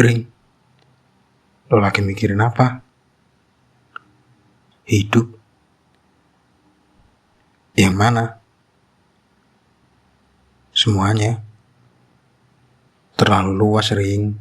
Bring, lo lagi mikirin apa? Hidup? Yang mana? Semuanya. Terlalu luas, Ring.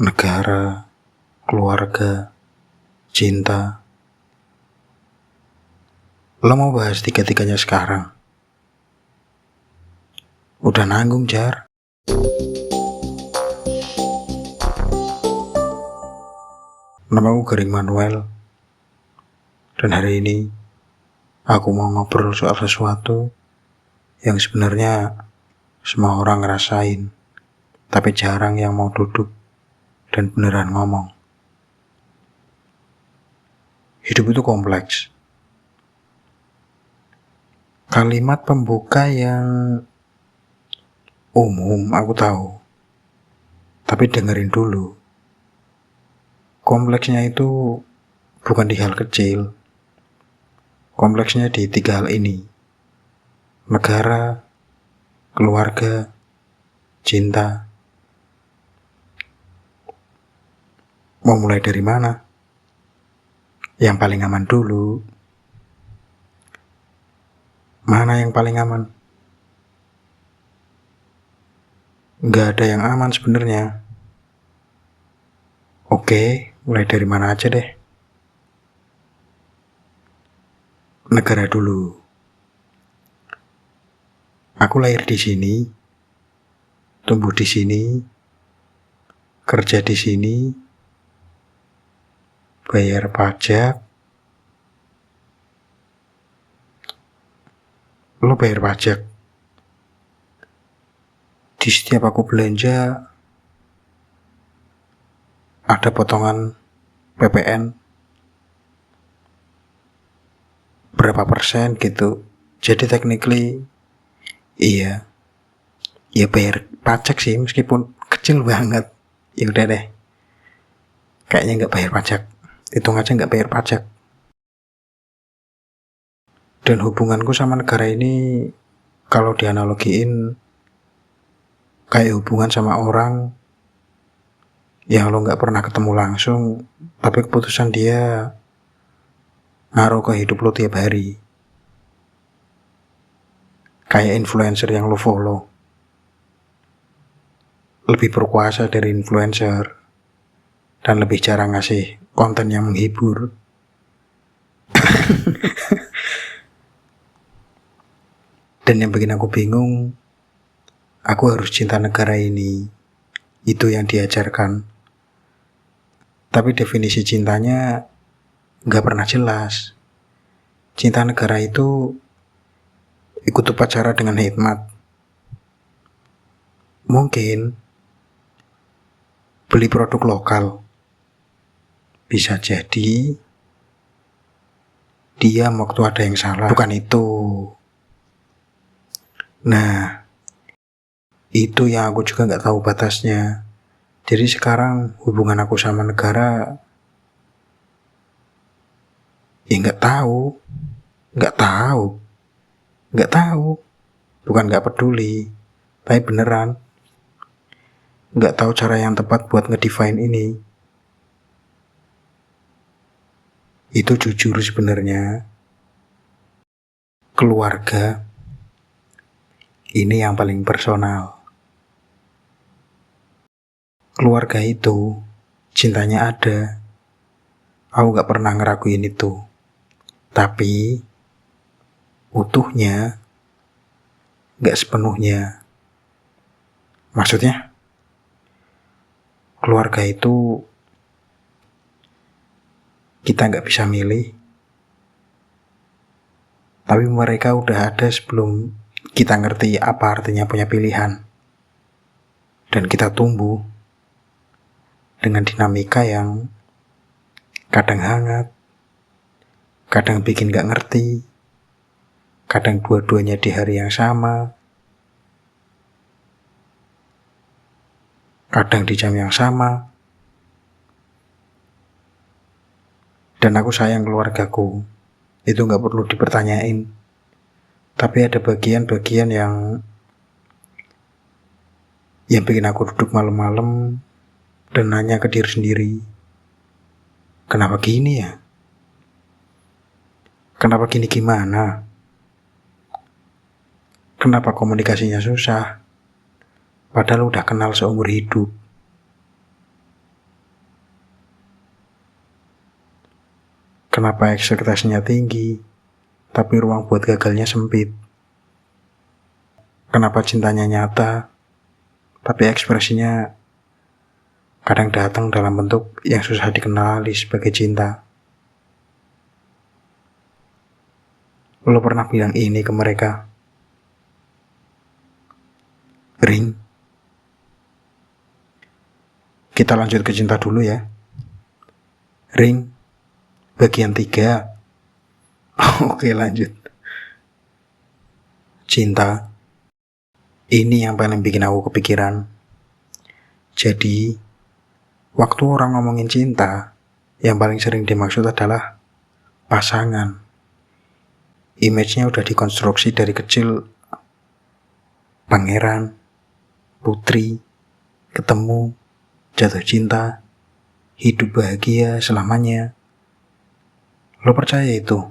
Negara, keluarga, cinta. Lo mau bahas tiga-tiganya sekarang? Udah nanggung, Jar. Namaku Garing Manuel. Dan hari ini aku mau ngobrol soal sesuatu yang sebenarnya semua orang ngerasain, tapi jarang yang mau duduk dan beneran ngomong. Hidup itu kompleks. Kalimat pembuka yang umum aku tahu, tapi dengerin dulu. Kompleksnya itu bukan di hal kecil. Kompleksnya di tiga hal ini: negara, keluarga, cinta. Mau mulai dari mana? Yang paling aman dulu. Mana yang paling aman? Gak ada yang aman sebenarnya. Oke, mulai dari mana aja deh. Negara dulu. Aku lahir di sini, tumbuh di sini, kerja di sini, bayar pajak. Lo bayar pajak. Di setiap aku belanja ada potongan PPN berapa persen gitu. Jadi technically iya bayar pajak sih, meskipun kecil banget. Ya udah deh, kayaknya nggak bayar pajak. Hitung aja nggak bayar pajak. Dan hubunganku sama negara ini kalau dianalogiin kayak hubungan sama orang yang lo nggak pernah ketemu langsung, tapi keputusan dia ngaruh ke hidup lo tiap hari. Kayak influencer yang lo follow, lebih berkuasa dari influencer dan lebih jarang ngasih konten yang menghibur. Dan yang bikin aku bingung, aku harus cinta negara ini. Itu yang diajarkan. Tapi definisi cintanya gak pernah jelas. Cinta negara itu ikut upacara dengan hikmat. Mungkin beli produk lokal. Bisa jadi diam waktu ada yang salah. Bukan itu. Nah, itu yang aku juga gak tahu batasnya. Jadi sekarang hubungan aku sama negara ya gak tahu. Bukan gak peduli, tapi beneran gak tahu cara yang tepat buat ngedefine ini. Itu jujur sebenarnya. Keluarga ini yang paling personal. Keluarga itu cintanya ada. Aku gak pernah ngeraguin itu. Tapi utuhnya gak sepenuhnya. Maksudnya keluarga itu kita gak bisa milih, tapi mereka udah ada sebelum kita ngerti apa artinya punya pilihan. Dan kita tumbuh dengan dinamika yang kadang hangat, kadang bikin gak ngerti, kadang dua-duanya di hari yang sama, kadang di jam yang sama. Dan aku sayang keluargaku. Itu gak perlu dipertanyain. Tapi ada bagian-bagian yang yang bikin aku duduk malam-malam dan nanya ke diri sendiri, kenapa gini ya? Kenapa gini gimana? Kenapa komunikasinya susah? Padahal udah kenal seumur hidup. Kenapa ekspektasinya tinggi, tapi ruang buat gagalnya sempit? Kenapa cintanya nyata, tapi ekspresinya kadang datang dalam bentuk yang susah dikenali sebagai cinta? Lo pernah bilang ini ke mereka? Ring, kita lanjut ke cinta dulu ya. Ring, bagian 3. Oke, lanjut. Cinta, ini yang paling bikin aku kepikiran. Jadi, waktu orang ngomongin cinta, yang paling sering dimaksud adalah pasangan. Image-nya udah dikonstruksi dari kecil. Pangeran, putri, ketemu, jatuh cinta, hidup bahagia selamanya. Lo percaya itu?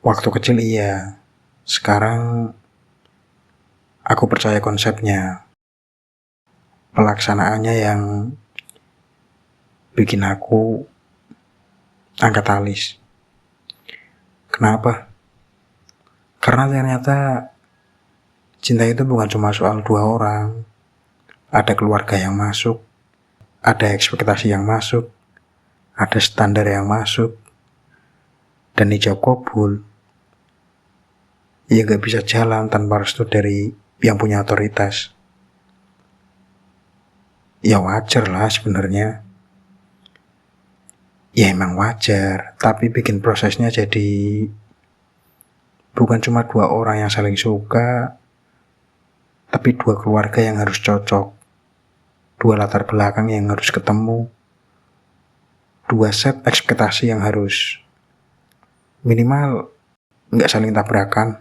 Waktu kecil iya. Sekarang aku percaya konsepnya. Pelaksanaannya yang bikin aku angkat alis. Kenapa? Karena ternyata cinta itu bukan cuma soal 2 orang. Ada keluarga yang masuk, ada ekspektasi yang masuk, ada standar yang masuk, dan ijab kabul. Ya gak bisa jalan tanpa restu dari yang punya otoritas. Ya wajar lah sebenarnya. Ya emang wajar, tapi bikin prosesnya jadi bukan cuma 2 orang yang saling suka, tapi 2 keluarga yang harus cocok, 2 latar belakang yang harus ketemu, 2 set ekspektasi yang harus minimal gak saling tabrakan.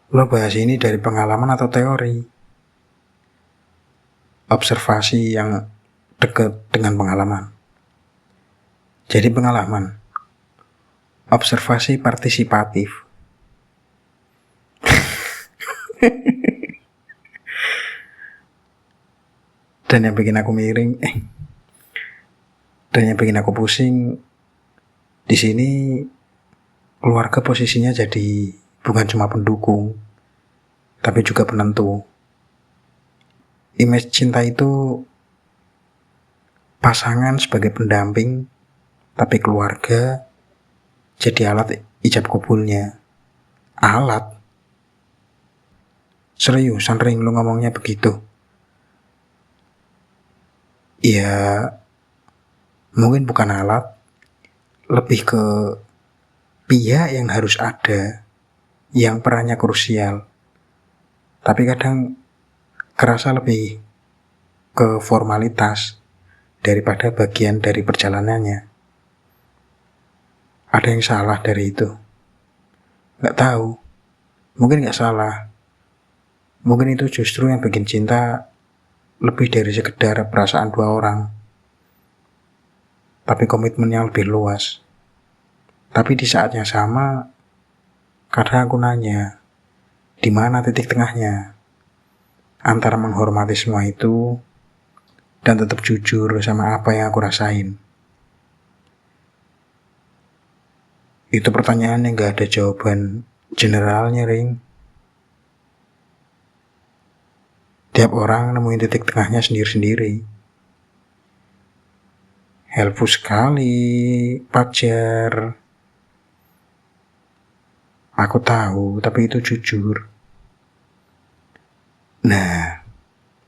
Lo bahas ini dari pengalaman atau teori? Observasi yang dekat dengan pengalaman. Jadi pengalaman. Observasi partisipatif. Dan yang bikin aku miring, dan yang bikin aku pusing, di sini keluarga posisinya jadi bukan cuma pendukung, tapi juga penentu. Image cinta itu pasangan sebagai pendamping, tapi keluarga jadi alat ijab kabulnya. Alat? Seriusan Ring, lu ngomongnya begitu? Ya, mungkin bukan alat, lebih ke pihak yang harus ada, yang perannya krusial. Tapi kadang kerasa lebih ke formalitas daripada bagian dari perjalanannya. Ada yang salah dari itu? Gak tahu. Mungkin gak salah. Mungkin itu justru yang bikin cinta lebih dari sekedar perasaan 2 orang. Tapi komitmen yang lebih luas. Tapi di saat yang sama, kadang aku nanya, di mana titik tengahnya antara menghormati semua itu dan tetap jujur sama apa yang aku rasain? Itu pertanyaan yang gak ada jawaban generalnya, Ring. Tiap orang nemuin titik tengahnya sendiri-sendiri. Helpful sekali, pacar. Aku tahu, tapi itu jujur. Nah,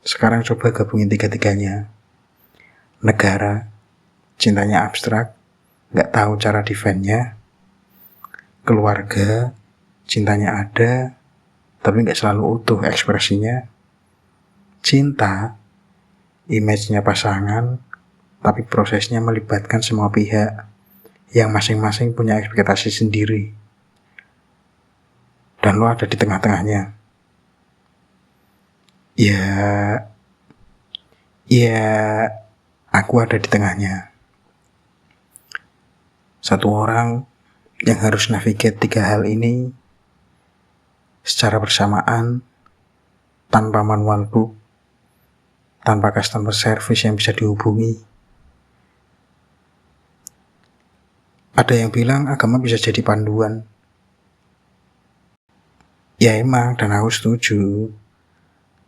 sekarang coba gabungin 3-tiganya. Negara, cintanya abstrak, gak tahu cara defend-nya. Keluarga, cintanya ada, tapi gak selalu utuh ekspresinya. Cinta, image-nya pasangan, tapi prosesnya melibatkan semua pihak yang masing-masing punya ekspektasi sendiri. dan lo ada di tengah-tengahnya. Ya, aku ada di tengahnya. Satu orang yang harus navigate 3 hal ini secara bersamaan, tanpa manual book, tanpa customer service yang bisa dihubungi. Ada yang bilang agama bisa jadi panduan. Ya emang, dan aku setuju.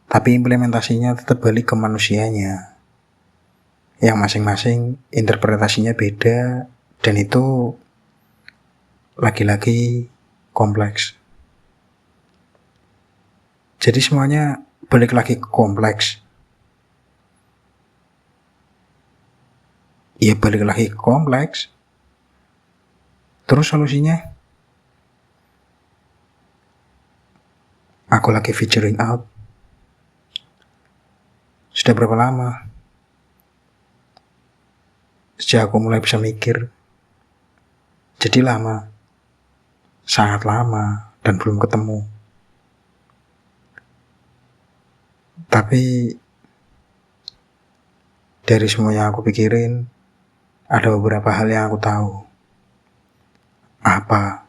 Tapi implementasinya tetap balik ke manusianya, yang masing-masing interpretasinya beda, dan itu lagi-lagi kompleks. Jadi semuanya balik lagi ke kompleks. Ya balik lagi ke kompleks. Terus solusinya? Aku lagi featuring out. Sudah berapa lama? Sejak aku mulai bisa mikir. Jadi lama. Sangat lama dan belum ketemu. Tapi dari semua yang aku pikirin, ada beberapa hal yang aku tahu. Apa?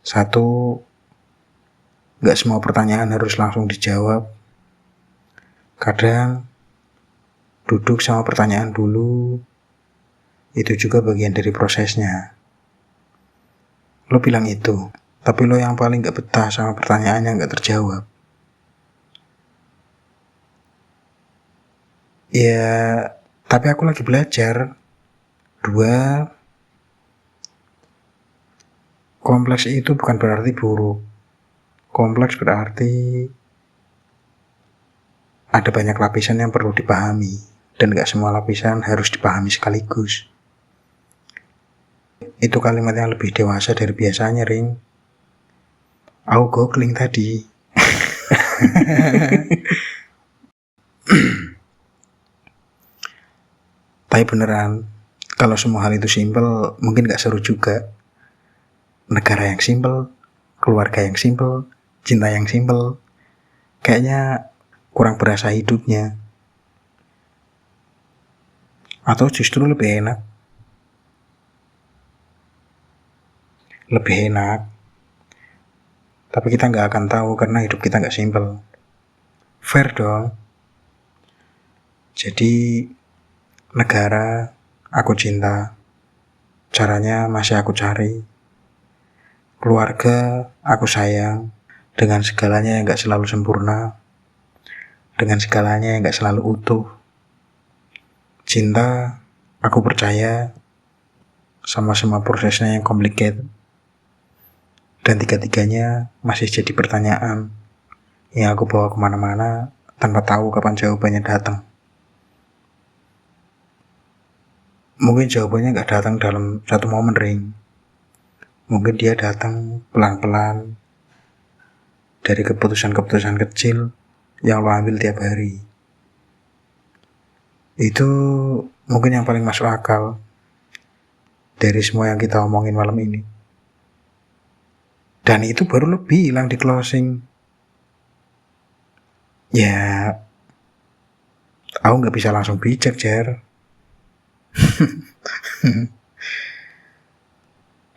Satu, gak semua pertanyaan harus langsung dijawab. Kadang duduk sama pertanyaan dulu, itu juga bagian dari prosesnya. Lo bilang itu, tapi lo yang paling gak betah sama pertanyaan yang gak terjawab. Ya, tapi aku lagi belajar. 2, kompleks itu bukan berarti buruk. Kompleks berarti ada banyak lapisan yang perlu dipahami, dan gak semua lapisan harus dipahami sekaligus. Itu kalimat yang lebih dewasa dari biasanya, Ring. Aku googling tadi. Tapi beneran, kalau semua hal itu simpel, mungkin gak seru juga. Negara yang simpel, keluarga yang simpel, cinta yang simpel, kayaknya kurang berasa hidupnya. Atau justru lebih enak. Lebih enak. Tapi kita gak akan tahu karena hidup kita gak simpel. Fair dong. Jadi, negara aku cinta, caranya masih aku cari. Keluarga aku sayang, dengan segalanya yang gak selalu sempurna, dengan segalanya yang gak selalu utuh. Cinta, aku percaya, sama semua prosesnya yang complicated. Dan tiga-tiganya masih jadi pertanyaan yang aku bawa kemana-mana tanpa tahu kapan jawabannya datang. Mungkin jawabannya gak datang dalam satu momen, Ring. Mungkin dia datang pelan-pelan dari keputusan-keputusan kecil yang lo ambil tiap hari. Itu mungkin yang paling masuk akal dari semua yang kita omongin malam ini. Dan itu baru lo bilang di closing. Ya, aku gak bisa langsung bijak, Jer.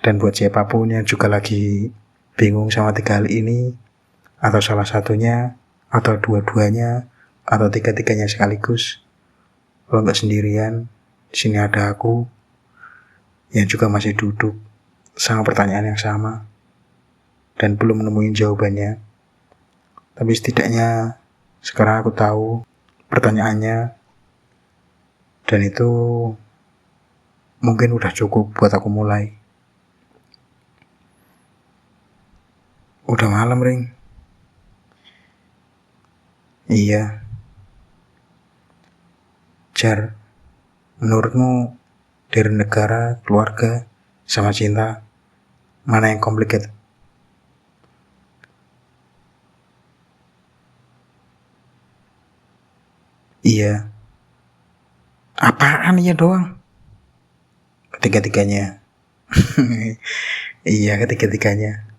Dan buat siapapun yang juga lagi bingung sama 3 hal ini, atau salah satunya, atau dua-duanya, atau tiga-tiganya sekaligus, lo gak sendirian. Di sini ada aku yang juga masih duduk sama pertanyaan yang sama dan belum nemuin jawabannya. Tapi setidaknya sekarang aku tahu pertanyaannya, dan itu mungkin udah cukup buat aku mulai. Udah malam, Ring. Iya. Jar, menurutmu dari negara, keluarga, sama cinta, mana yang complicated? Iya. Apaan iya doang? Ketiga-tiganya. Iya, ketiga-tiganya.